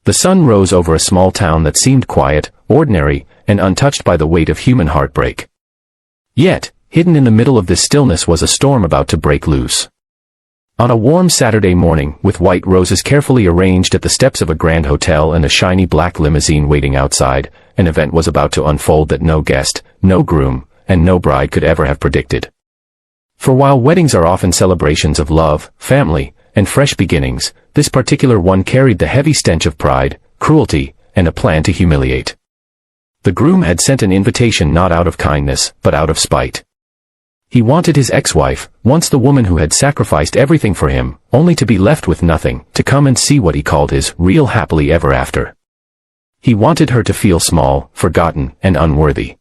The sun rose over a small town that seemed quiet, ordinary, and untouched by the weight of human heartbreak. Yet, hidden in the middle of this stillness was a storm about to break loose. On a warm Saturday morning, with white roses carefully arranged at the steps of a grand hotel and a shiny black limousine waiting outside, an event was about to unfold that no guest, no groom, and no bride could ever have predicted. For while weddings are often celebrations of love, family, and fresh beginnings, this particular one carried the heavy stench of pride, cruelty, and a plan to humiliate. The groom had sent an invitation not out of kindness, but out of spite. He wanted his ex-wife, once the woman who had sacrificed everything for him, only to be left with nothing, to come and see what he called his real happily ever after. He wanted her to feel small, forgotten, and unworthy.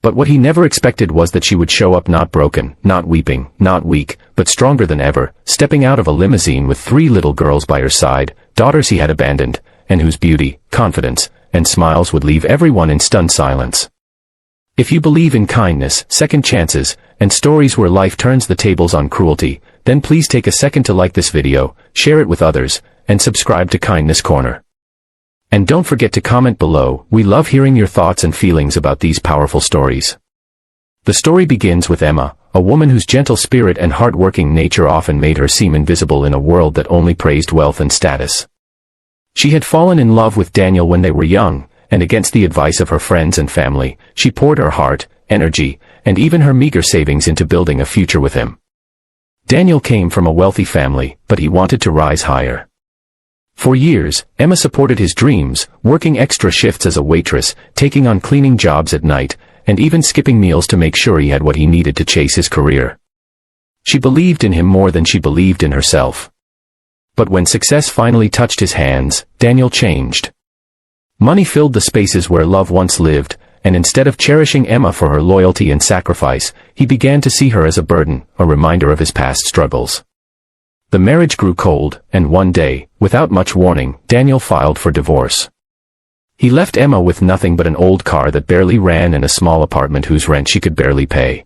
But what he never expected was that she would show up not broken, not weeping, not weak, but stronger than ever, stepping out of a limousine with 3 little girls by her side, daughters he had abandoned, and whose beauty, confidence, and smiles would leave everyone in stunned silence. If you believe in kindness, second chances, and stories where life turns the tables on cruelty, then please take a second to like this video, share it with others, and subscribe to Kindness Corner. And don't forget to comment below. We love hearing your thoughts and feelings about these powerful stories. The story begins with Emma, a woman whose gentle spirit and hard-working nature often made her seem invisible in a world that only praised wealth and status. She had fallen in love with Daniel when they were young, and against the advice of her friends and family, she poured her heart, energy, and even her meager savings into building a future with him. Daniel came from a wealthy family, but he wanted to rise higher. For years, Emma supported his dreams, working extra shifts as a waitress, taking on cleaning jobs at night, and even skipping meals to make sure he had what he needed to chase his career. She believed in him more than she believed in herself. But when success finally touched his hands, Daniel changed. Money filled the spaces where love once lived, and instead of cherishing Emma for her loyalty and sacrifice, he began to see her as a burden, a reminder of his past struggles. The marriage grew cold, and one day, without much warning, Daniel filed for divorce. He left Emma with nothing but an old car that barely ran and a small apartment whose rent she could barely pay.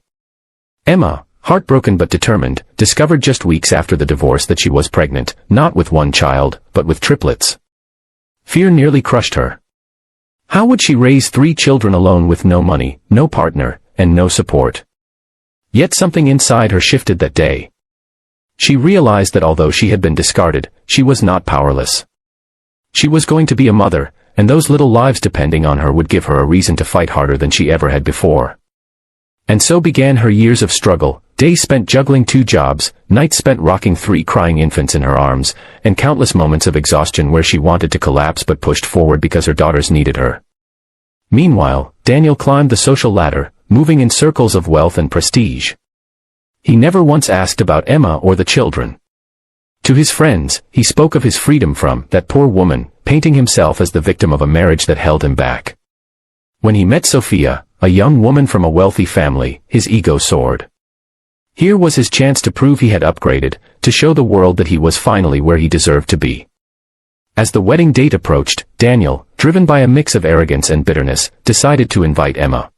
Emma, heartbroken but determined, discovered just weeks after the divorce that she was pregnant, not with one child, but with triplets. Fear nearly crushed her. How would she raise 3 children alone with no money, no partner, and no support? Yet something inside her shifted that day. She realized that although she had been discarded, she was not powerless. She was going to be a mother, and those little lives depending on her would give her a reason to fight harder than she ever had before. And so began her years of struggle, days spent juggling 2 jobs, nights spent rocking 3 crying infants in her arms, and countless moments of exhaustion where she wanted to collapse but pushed forward because her daughters needed her. Meanwhile, Daniel climbed the social ladder, moving in circles of wealth and prestige. He never once asked about Emma or the children. To his friends, he spoke of his freedom from that poor woman, painting himself as the victim of a marriage that held him back. When he met Sophia, a young woman from a wealthy family, his ego soared. Here was his chance to prove he had upgraded, to show the world that he was finally where he deserved to be. As the wedding date approached, Daniel, driven by a mix of arrogance and bitterness, decided to invite Emma.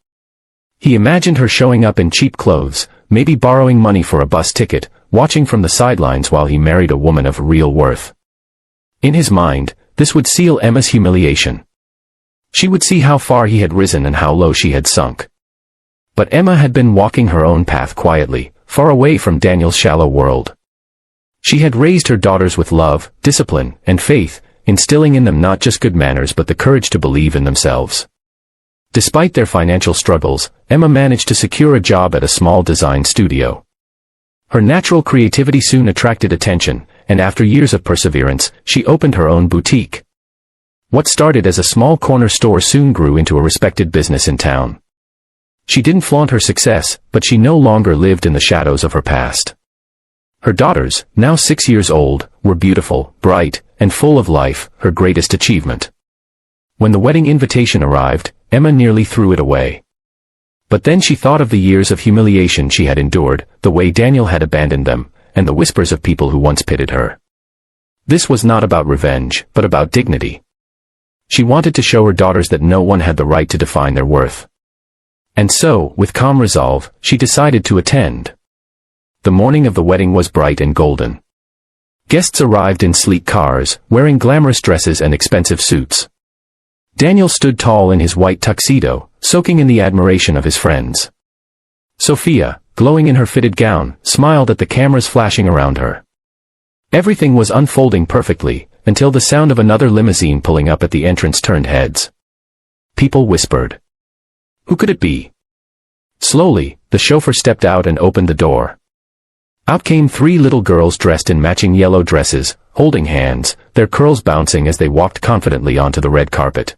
He imagined her showing up in cheap clothes, maybe borrowing money for a bus ticket, watching from the sidelines while he married a woman of real worth. In his mind, this would seal Emma's humiliation. She would see how far he had risen and how low she had sunk. But Emma had been walking her own path quietly, far away from Daniel's shallow world. She had raised her daughters with love, discipline, and faith, instilling in them not just good manners but the courage to believe in themselves. Despite their financial struggles, Emma managed to secure a job at a small design studio. Her natural creativity soon attracted attention, and after years of perseverance, she opened her own boutique. What started as a small corner store soon grew into a respected business in town. She didn't flaunt her success, but she no longer lived in the shadows of her past. Her daughters, now 6 years old, were beautiful, bright, and full of life, her greatest achievement. When the wedding invitation arrived, Emma nearly threw it away. But then she thought of the years of humiliation she had endured, the way Daniel had abandoned them, and the whispers of people who once pitied her. This was not about revenge, but about dignity. She wanted to show her daughters that no one had the right to define their worth. And so, with calm resolve, she decided to attend. The morning of the wedding was bright and golden. Guests arrived in sleek cars, wearing glamorous dresses and expensive suits. Daniel stood tall in his white tuxedo, soaking in the admiration of his friends. Sophia, glowing in her fitted gown, smiled at the cameras flashing around her. Everything was unfolding perfectly, until the sound of another limousine pulling up at the entrance turned heads. People whispered. Who could it be? Slowly, the chauffeur stepped out and opened the door. Out came three little girls dressed in matching yellow dresses, holding hands, their curls bouncing as they walked confidently onto the red carpet.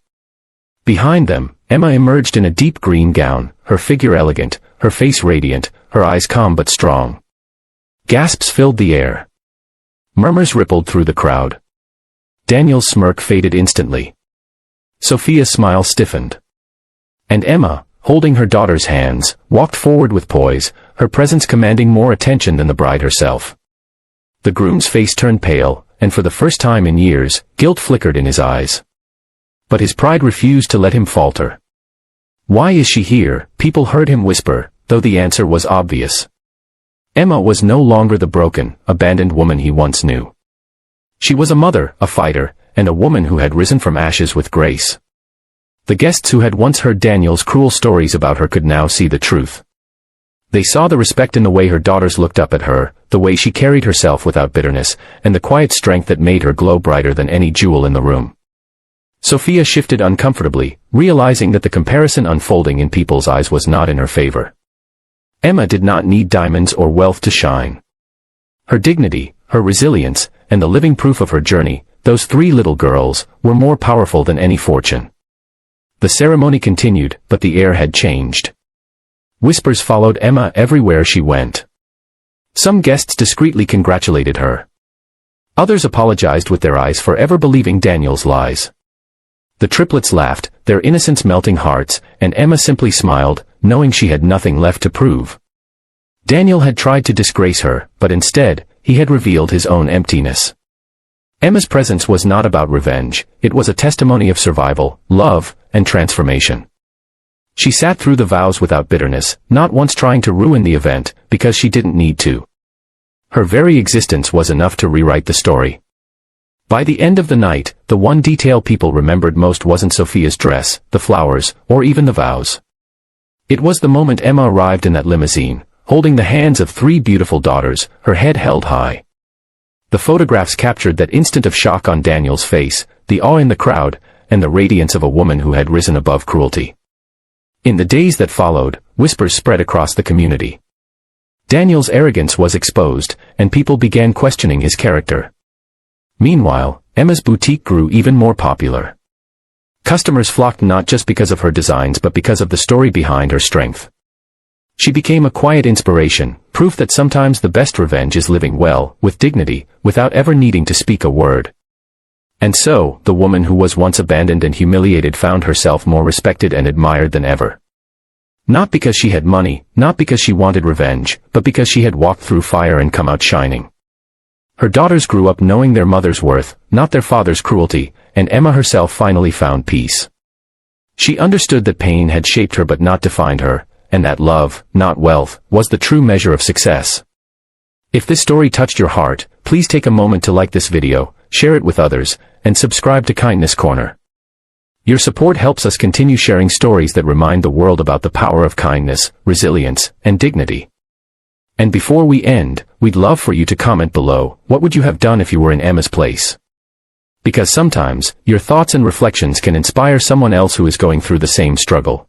Behind them, Emma emerged in a deep green gown, her figure elegant, her face radiant, her eyes calm but strong. Gasps filled the air. Murmurs rippled through the crowd. Daniel's smirk faded instantly. Sophia's smile stiffened. And Emma, holding her daughter's hands, walked forward with poise, her presence commanding more attention than the bride herself. The groom's face turned pale, and for the first time in years, guilt flickered in his eyes. But his pride refused to let him falter. Why is she here? People heard him whisper, though the answer was obvious. Emma was no longer the broken, abandoned woman he once knew. She was a mother, a fighter, and a woman who had risen from ashes with grace. The guests who had once heard Daniel's cruel stories about her could now see the truth. They saw the respect in the way her daughters looked up at her, the way she carried herself without bitterness, and the quiet strength that made her glow brighter than any jewel in the room. Sophia shifted uncomfortably, realizing that the comparison unfolding in people's eyes was not in her favor. Emma did not need diamonds or wealth to shine. Her dignity, her resilience, and the living proof of her journey, those three little girls, were more powerful than any fortune. The ceremony continued, but the air had changed. Whispers followed Emma everywhere she went. Some guests discreetly congratulated her. Others apologized with their eyes for ever believing Daniel's lies. The triplets laughed, their innocence melting hearts, and Emma simply smiled, knowing she had nothing left to prove. Daniel had tried to disgrace her, but instead, he had revealed his own emptiness. Emma's presence was not about revenge, it was a testimony of survival, love, and transformation. She sat through the vows without bitterness, not once trying to ruin the event, because she didn't need to. Her very existence was enough to rewrite the story. By the end of the night, the one detail people remembered most wasn't Sophia's dress, the flowers, or even the vows. It was the moment Emma arrived in that limousine, holding the hands of three beautiful daughters, her head held high. The photographs captured that instant of shock on Daniel's face, the awe in the crowd, and the radiance of a woman who had risen above cruelty. In the days that followed, whispers spread across the community. Daniel's arrogance was exposed, and people began questioning his character. Meanwhile, Emma's boutique grew even more popular. Customers flocked not just because of her designs but because of the story behind her strength. She became a quiet inspiration, proof that sometimes the best revenge is living well, with dignity, without ever needing to speak a word. And so, the woman who was once abandoned and humiliated found herself more respected and admired than ever. Not because she had money, not because she wanted revenge, but because she had walked through fire and come out shining. Her daughters grew up knowing their mother's worth, not their father's cruelty, and Emma herself finally found peace. She understood that pain had shaped her but not defined her, and that love, not wealth, was the true measure of success. If this story touched your heart, please take a moment to like this video, share it with others, and subscribe to Kindness Corner. Your support helps us continue sharing stories that remind the world about the power of kindness, resilience, and dignity. And before we end, we'd love for you to comment below, what would you have done if you were in Emma's place? Because sometimes, your thoughts and reflections can inspire someone else who is going through the same struggle.